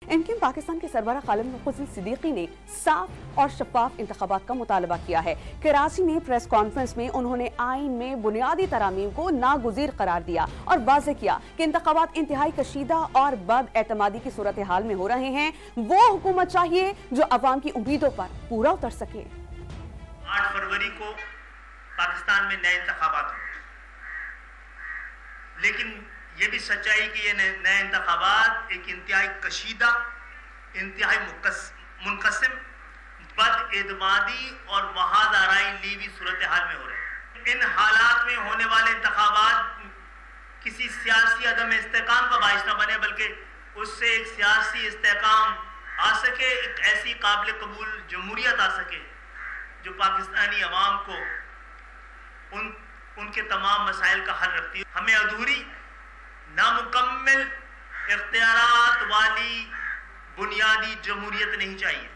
इनके पाकिस्तान के सरबराह खालिद मुख्तार सिद्दीकी ने साफ और शफाफ इंतखाबात का मुतालबा किया है। कराची में प्रेस कॉन्फ्रेंस में उन्होंने आईन में बुनियादी तरामीम को नागुज़ीर करार दिया और वाज़ेह किया कि इंतखाबात इंतहाई कशीदा और बदएतमादी की सूरत हाल में हो रहे हैं। वो हुकूमत चाहिए जो अवाम की उम्मीदों पर पूरा उतर सके। 8 फरवरी को पाकिस्तान में नए इंतखाबात होंगे, लेकिन ये भी सच्चाई कि ये नए इंतखाबात एक इंतहाई कशीदा, इंतहाई मुनक़सिम, बदएतमादी और महाज आराई लीवी सूरत हाल में हो रहे हैं। इन हालात में होने वाले इंतखाबात किसी सियासी अदम इस्तेकाम का बाइस न बने, बल्कि उससे एक सियासी इस्तेकाम आ सके, एक ऐसी काबिल कबूल जमहूरियत आ सके जो पाकिस्तानी अवाम को उनके तमाम मसाइल का हल रखती है। हमें अधूरी, नामुकम्मल इख्तियारात वाली बुनियादी जमहूरियत नहीं चाहिए।